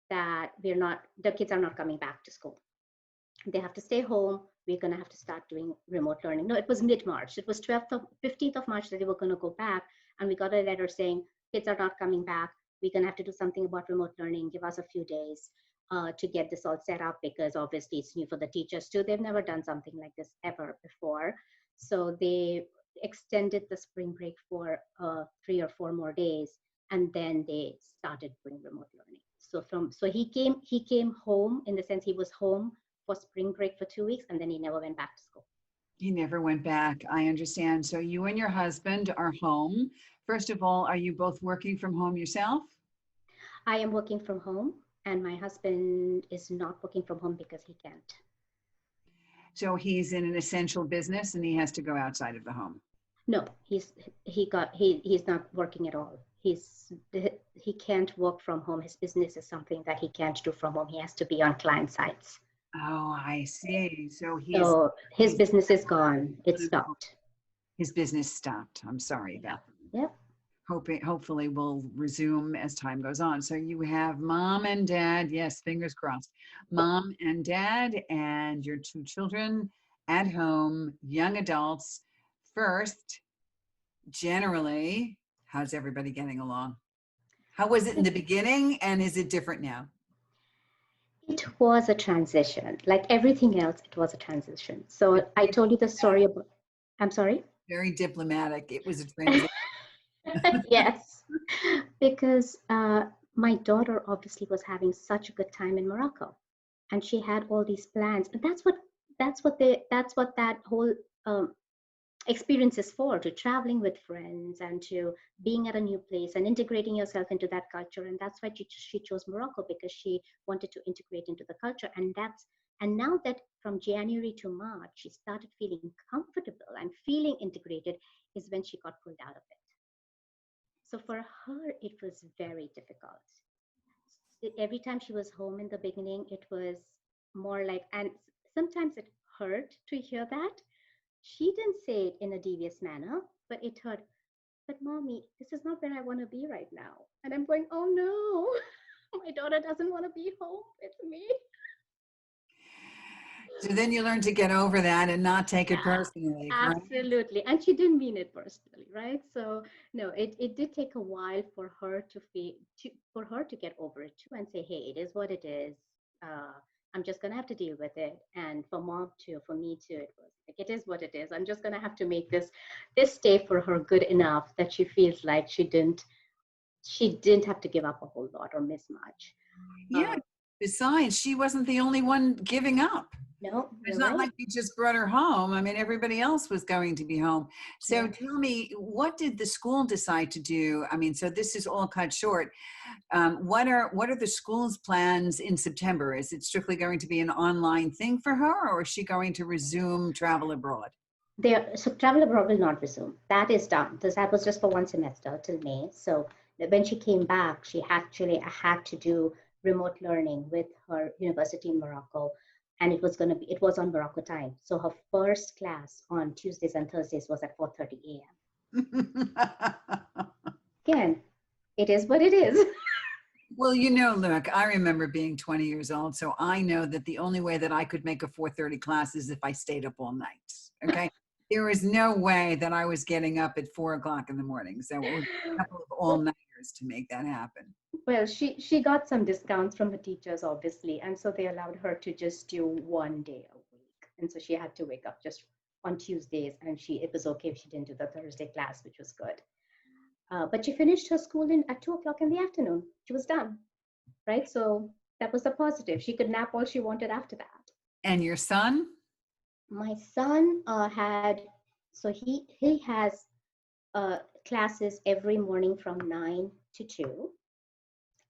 that the kids are not coming back to school. They have to stay home. We're going to have to start doing remote learning. No, it was mid-March. It was 15th of March that they were going to go back. And we got a letter saying, kids are not coming back. We're going to have to do something about remote learning. Give us a few days to get this all set up, because obviously it's new for the teachers too. They've never done something like this ever before. So they extended the spring break for 3 or 4 more days. And then they started doing remote learning. So he came home, in the sense he was home for spring break for 2 weeks, and then he never went back to school. He never went back. I understand. So you and your husband are home. First of all, are you both working from home yourself? I am working from home, and my husband is not working from home because he can't. So he's in an essential business and he has to go outside of the home. No, he's not working at all. He can't work from home. His business is something that he can't do from home. He has to be on client sites. Oh, I see. So his business is gone. It stopped. His business stopped. I'm sorry about that. Yep. Hopefully we'll resume as time goes on. So you have mom and dad. Yes, fingers crossed. Mom and dad and your 2 children at home, young adults. First, generally, how's everybody getting along? How was it in the beginning, and is it different now? It was a transition. Like everything else, it was a transition. So I told you the story about, I'm sorry? Very diplomatic. It was a transition. Yes, because my daughter obviously was having such a good time in Morocco, and she had all these plans. And that's what that whole experience is for, to traveling with friends and to being at a new place and integrating yourself into that culture. And that's why she chose Morocco, because she wanted to integrate into the culture. And now that from January to March, she started feeling comfortable and feeling integrated, is when she got pulled out of it. So for her, it was very difficult. Every time she was home in the beginning, it was more like, and sometimes it hurt to hear that. She didn't say it in a devious manner, but it hurt. But mommy, this is not where I want to be right now. And I'm going, oh no, my daughter doesn't want to be home with me. So then you learn to get over that and not take it Yeah, personally, correct? absolutely. And she didn't mean it personally, right? So no, it did take a while for her for her to get over it too and say, hey, it is what it is. Uh, I'm just gonna have to deal with it. And for mom too, for me too, it was like it is what it is. I'm just gonna have to make this stay for her good enough that she feels like she didn't have to give up a whole lot or miss much. Yeah. Besides, she wasn't the only one giving up. No, It's you're not right. like you just brought her home. I mean, everybody else was going to be home. So Yeah. tell me, what did the school decide to do? I mean, so this is all cut short. What are the school's plans in September? Is it strictly going to be an online thing for her, or is she going to resume travel abroad? So travel abroad will not resume. That is done. That was just for one semester till May. So when she came back, she actually had to do remote learning with her university in Morocco, and it was on Morocco time. So her first class on Tuesdays and Thursdays was at 4:30 a.m. Again, it is what it is. Well, look, I remember being 20 years old, so I know that the only way that I could make a 4:30 class is if I stayed up all night. Okay. There was no way that I was getting up at 4 o'clock in the morning. So it would be a couple of all-nighters to make that happen. Well, she got some discounts from her teachers, obviously, and so they allowed her to just do one day a week. And so she had to wake up just on Tuesdays, and it was okay if she didn't do the Thursday class, which was good. But she finished her school at 2 o'clock in the afternoon. She was done, right? So that was the positive. She could nap all she wanted after that. And your son? My son he has classes every morning from 9 to 2.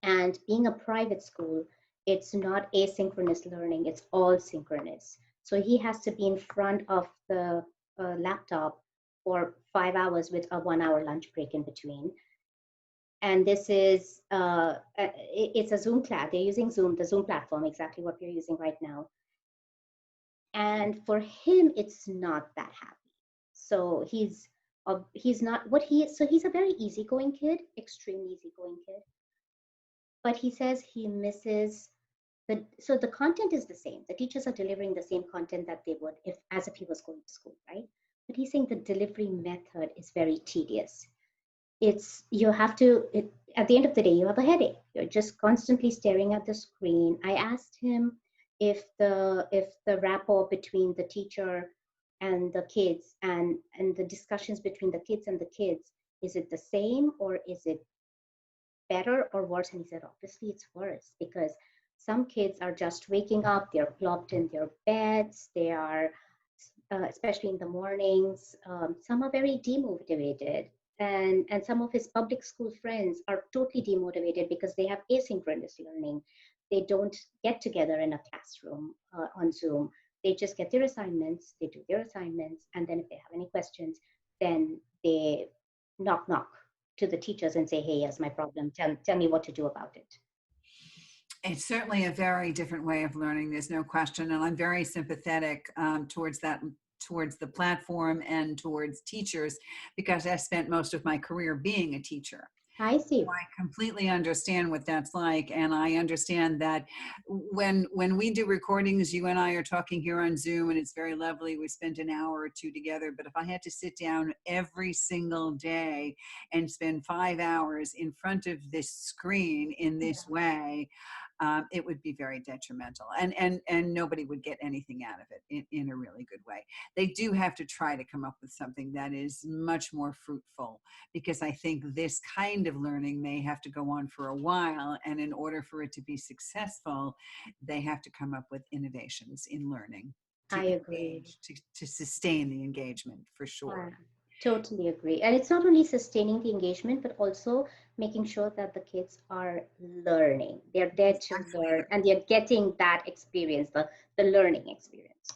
And being a private school, it's not asynchronous learning, it's all synchronous. So he has to be in front of the laptop for 5 hours with a 1 hour lunch break in between. And this is, it's a Zoom class. They're using Zoom, the Zoom platform, exactly what we're using right now. And for him, it's not that happy. So he's not what he is. So he's a very easygoing kid, extremely easygoing kid. But he says he misses so the content is the same. The teachers are delivering the same content that they would as if he was going to school, right? But he's saying the delivery method is very tedious. You have to, at the end of the day, you have a headache. You're just constantly staring at the screen. I asked him if the rapport between the teacher and the kids and the discussions between the kids and the kids, is it the same or is it better or worse? And he said, obviously it's worse because some kids are just waking up, they're plopped in their beds, they are, especially in the mornings, some are very demotivated. And some of his public school friends are totally demotivated because they have asynchronous learning. They don't get together in a classroom on Zoom. They just get their assignments, they do their assignments, and then if they have any questions, then they knock to the teachers and say, hey, here's my problem. Tell me what to do about it. It's certainly a very different way of learning. There's no question. And I'm very sympathetic towards the platform and towards teachers because I spent most of my career being a teacher. I see. So I completely understand what that's like. And I understand that when we do recordings, you and I are talking here on Zoom and it's very lovely. We spent an hour or two together. But if I had to sit down every single day and spend 5 hours in front of this screen in this way, it would be very detrimental and nobody would get anything out of it in a really good way. They do have to try to come up with something that is much more fruitful because I think this kind of learning may have to go on for a while, and in order for it to be successful, they have to come up with innovations in learning. I agree. To sustain the engagement for sure. Totally agree. And it's not only sustaining the engagement, but also making sure that the kids are learning. They're there to learn and they're getting that experience, the learning experience.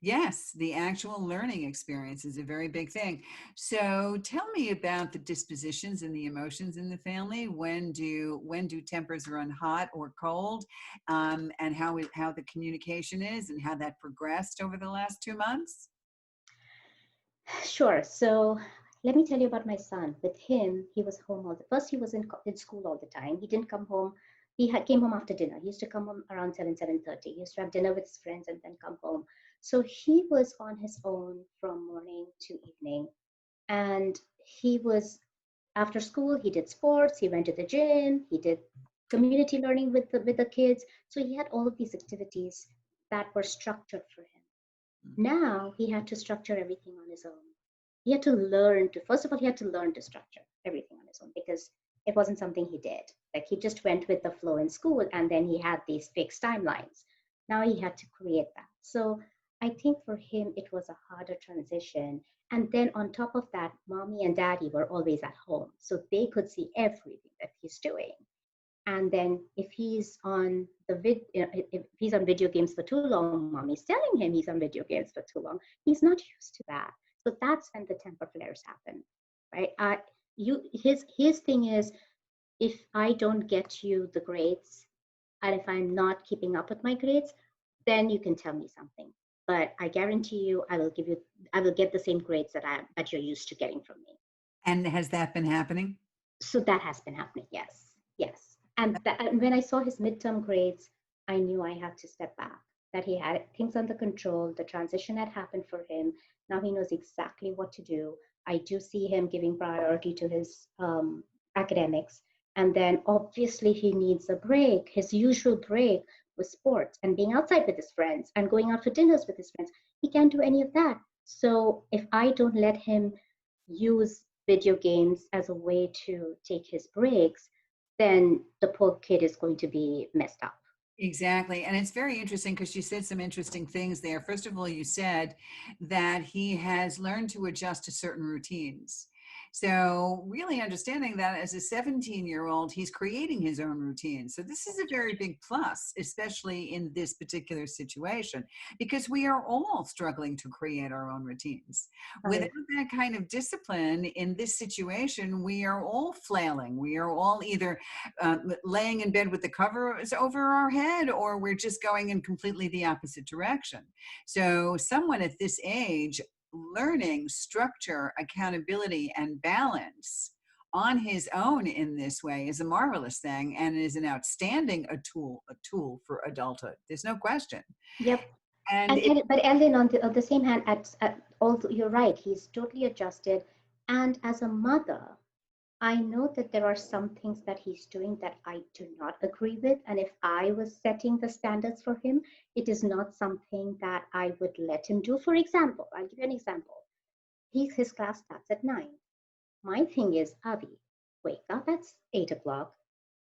Yes, the actual learning experience is a very big thing. So tell me about the dispositions and the emotions in the family. When do tempers run hot or cold, and how the communication is and how that progressed over the last 2 months? Sure. So let me tell you about my son. With him, he was home first he was in school all the time. He didn't come home came home after dinner. He used to come home around 7:30. He used to have dinner with his friends and then come home. So he was on his own from morning to evening. And he was, after school, he did sports, he went to the gym, he did community learning with the kids. So he had all of these activities that were structured for him. Now he had to structure everything on his own. He had to learn to, first of all, he had to learn to structure everything on his own because it wasn't something he did. Like he just went with the flow in school and then he had these fixed timelines. Now he had to create that. So I think for him, it was a harder transition. And then on top of that, mommy and daddy were always at home. So they could see everything that he's doing. And then if he's on if he's on video games for too long, mommy's telling him he's on video games for too long. He's not used to that. So that's when the temper flares happen, right? His thing is, if I don't get you the grades, and if I'm not keeping up with my grades, then you can tell me something. But I guarantee you, I will get the same grades that you're used to getting from me. And has that been happening? So that has been happening, yes. And when I saw his midterm grades, I knew I had to step back, that he had things under control. The transition had happened for him. Now he knows exactly what to do. I do see him giving priority to his academics. And then obviously he needs a break. His usual break was sports and being outside with his friends and going out for dinners with his friends. He can't do any of that. So if I don't let him use video games as a way to take his breaks, then the poor kid is going to be messed up. Exactly. And it's very interesting because you said some interesting things there. First of all, you said that he has learned to adjust to certain routines. So really understanding that as a 17-year-old, he's creating his own routine. So this is a very big plus, especially in this particular situation, because we are all struggling to create our own routines. Without that kind of discipline in this situation, we are all flailing. We are all either laying in bed with the covers over our head, or we're just going in completely the opposite direction. So someone at this age learning structure, accountability, and balance on his own in this way is a marvelous thing and is an outstanding tool for adulthood. There's no question. Yep. And but Ellen, on the same hand, also you're right. He's totally adjusted, and as a mother, I know that there are some things that he's doing that I do not agree with. And if I was setting the standards for him, it is not something that I would let him do. For example, I'll give you an example. His class starts at 9. My thing is, Avi, wake up at 8 o'clock,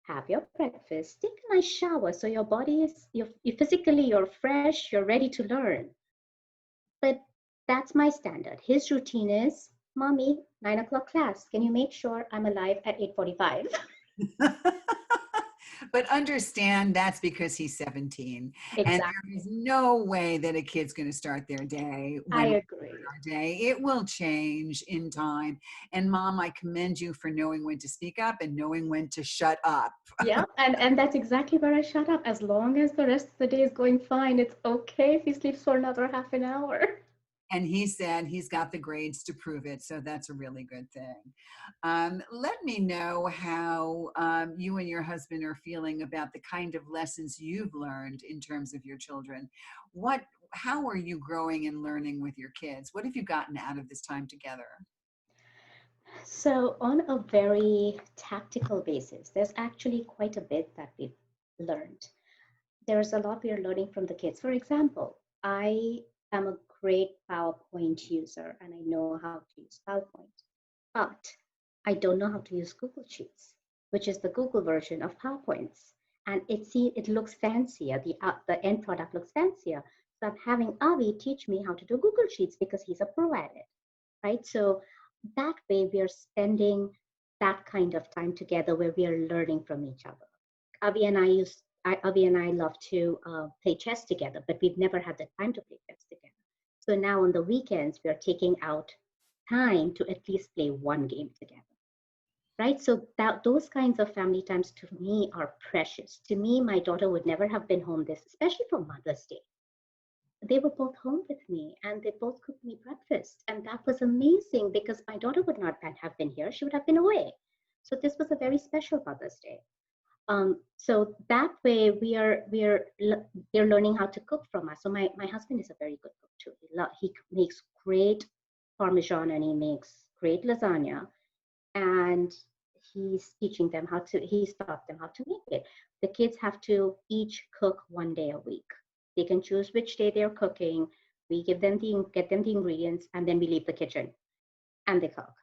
have your breakfast, take a nice shower so your body is, you're fresh, you're ready to learn. But that's my standard. His routine is, Mommy, 9 o'clock class. Can you make sure I'm alive at 8:45? but understand that's because he's 17. Exactly. And there is no way that a kid's going to start their day. I agree. It will change in time. And Mom, I commend you for knowing when to speak up and knowing when to shut up. Yeah, and that's exactly where I shut up. As long as the rest of the day is going fine, it's okay if he sleeps for another half an hour. And he said he's got the grades to prove it. So that's a really good thing. Let me know how you and your husband are feeling about the kind of lessons you've learned in terms of your children. How are you growing and learning with your kids? What have you gotten out of this time together? So on a very tactical basis, there's actually quite a bit that we've learned. There's a lot we are learning from the kids. For example, I am a great PowerPoint user and I know how to use PowerPoint, but I don't know how to use Google Sheets, which is the Google version of PowerPoints. And it looks fancier, the end product looks fancier. So I'm having Avi teach me how to do Google Sheets because he's a pro at it, right? So that way we are spending that kind of time together where we are learning from each other. Avi and I love to play chess together, but we've never had the time to play chess together. So now on the weekends, we are taking out time to at least play one game together, right? So those kinds of family times to me are precious. To me, my daughter would never have been home especially for Mother's Day. They were both home with me and they both cooked me breakfast. And that was amazing because my daughter would not have been here. She would have been away. So this was a very special Mother's Day. So that way they're learning how to cook from us. So my husband is a very good cook too. He makes great parmesan and he makes great lasagna, and he's taught them how to make it. The kids have to each cook one day a week. They can choose which day they're cooking. We get them the ingredients, and then we leave the kitchen and they cook.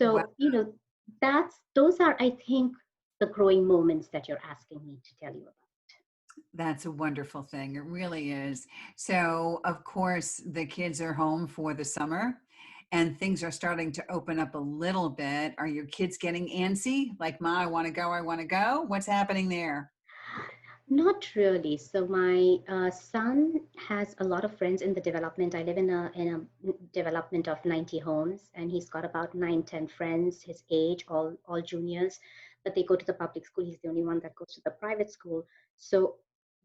Wow. So, those are, I think, the growing moments that you're asking me to tell you about. That's a wonderful thing. It really is. So, of course, the kids are home for the summer and things are starting to open up a little bit. Are your kids getting antsy? Like, Ma, I want to go, I want to go. What's happening there? Not really. So my son has a lot of friends in the development. I live in a development of 90 homes, and he's got about 9, 10 friends his age, all juniors, but they go to the public school. He's the only one that goes to the private school. So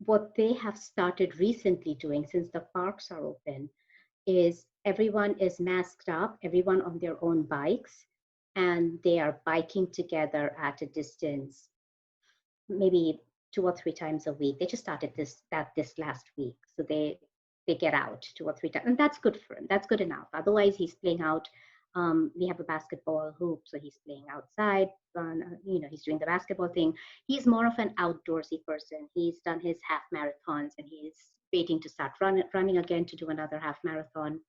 what they have started recently doing, since the parks are open, is everyone is masked up, everyone on their own bikes, and they are biking together at a distance, maybe 2 or 3 times a week. They just started this last week, so they get out 2 or 3 times, and that's good for him. That's good enough. Otherwise, he's playing out. We have a basketball hoop, so he's playing outside. He's doing the basketball thing. He's more of an outdoorsy person. He's done his half marathons, and he's waiting to start running again to do another half marathon.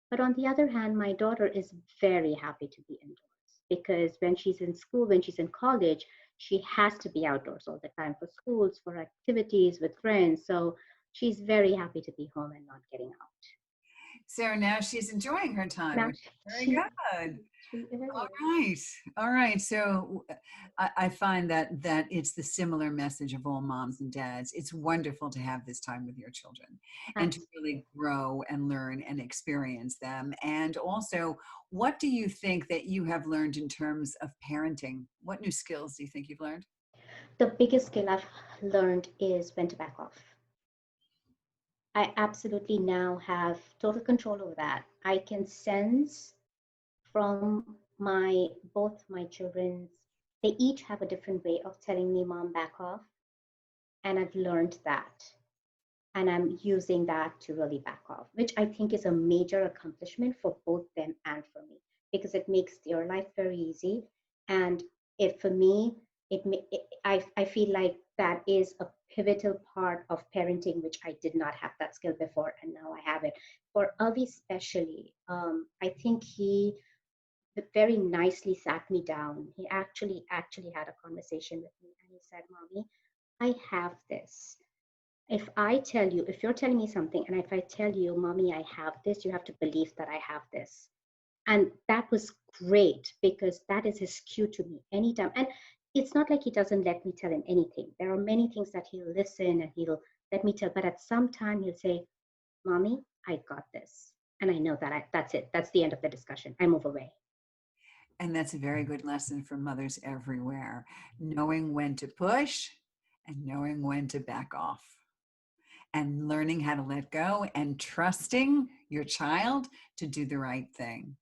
But on the other hand, my daughter is very happy to be indoors because when she's in school, when she's in college, she has to be outdoors all the time for schools, for activities with friends. So she's very happy to be home and not getting out. So now she's enjoying her time, Now which is very she, good. she is. All right. So I find that it's the similar message of all moms and dads. It's wonderful to have this time with your children and to really grow and learn and experience them. And also, what do you think that you have learned in terms of parenting? What new skills do you think you've learned? The biggest skill I've learned is when to back off. I absolutely now have total control over that. I can sense from both my children's, they each have a different way of telling me, Mom, back off. And I've learned that. And I'm using that to really back off, which I think is a major accomplishment for both them and for me, because it makes their life very easy. And for me, I feel like that is a pivotal part of parenting, which I did not have that skill before, and now I have it. For Avi especially, I think he very nicely sat me down. He actually had a conversation with me, and he said, Mommy, I have this. If you're telling me something, and if I tell you, Mommy, I have this, you have to believe that I have this. And that was great because that is his cue to me anytime. And it's not like he doesn't let me tell him anything. There are many things that he'll listen and he'll let me tell, but at some time he'll say, Mommy, I got this. And I know that that's it. That's the end of the discussion. I move away. And that's a very good lesson for mothers everywhere, knowing when to push and knowing when to back off and learning how to let go and trusting your child to do the right thing.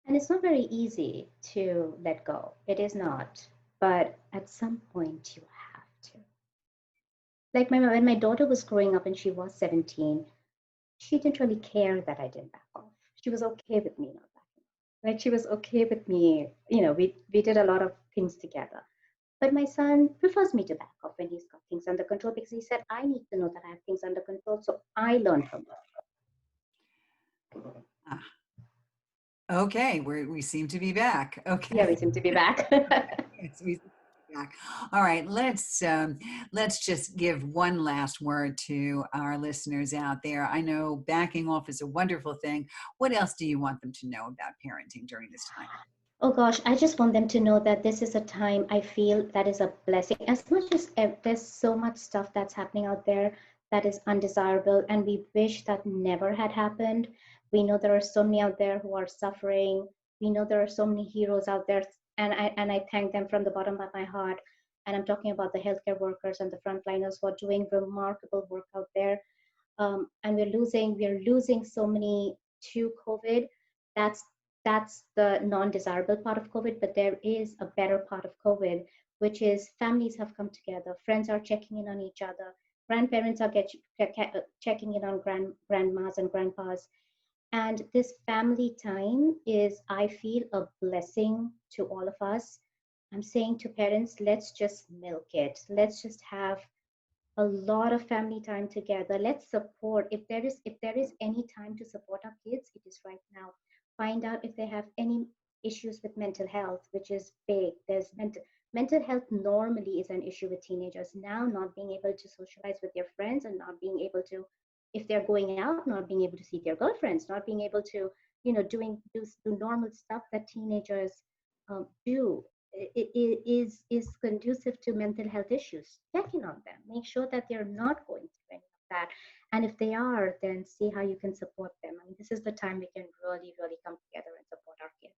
And it's not very easy to let go. It is not. But at some point, you have to. Like when my daughter was growing up and she was 17, she didn't really care that I didn't back off. She was okay with me not backing off. Like she was okay with me. We did a lot of things together. But my son prefers me to back off when he's got things under control because he said, I need to know that I have things under control. So I learn from her. Okay, we seem to be back. Okay. Yeah, we seem to be back. Yes, we seem to be back. All right, let's just give one last word to our listeners out there. I know backing off is a wonderful thing. What else do you want them to know about parenting during this time? Oh gosh, I just want them to know that this is a time I feel that is a blessing. As much as there's so much stuff that's happening out there that is undesirable and we wish that never had happened. We know there are so many out there who are suffering. We know there are so many heroes out there, and I thank them from the bottom of my heart. And I'm talking about the healthcare workers and the frontliners who are doing remarkable work out there. And we're losing so many to COVID. That's the non-desirable part of COVID, but there is a better part of COVID, which is families have come together, friends are checking in on each other, grandparents are checking in on grandmas and grandpas. And this family time is, I feel, a blessing to all of us. I'm saying to parents, let's just milk it. Let's just have a lot of family time together. Let's support. If there is any time to support our kids, it is right now. Find out if they have any issues with mental health, which is big. There's mental health normally is an issue with teenagers now, not being able to socialize with their friends and not being able to, if they're going out, not being able to see their girlfriends, not being able to, do normal stuff that teenagers do. It is conducive to mental health issues. Check in on them. Make sure that they're not going through any of that. And if they are, then see how you can support them. I mean, this is the time we can really, really come together and support our kids.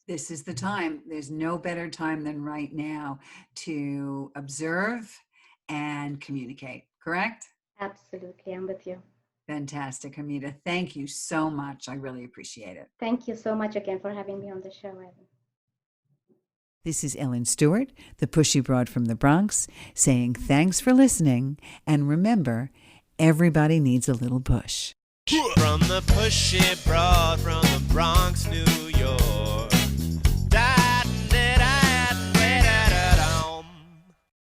This is the time. There's no better time than right now to observe and communicate, correct? Absolutely. I'm with you. Fantastic, Hamidah. Thank you so much. I really appreciate it. Thank you so much again for having me on the show, Ellen. This is Ellen Stewart, the Pushy Broad from the Bronx, saying thanks for listening. And remember, everybody needs a little push. From the Pushy Broad from the Bronx, New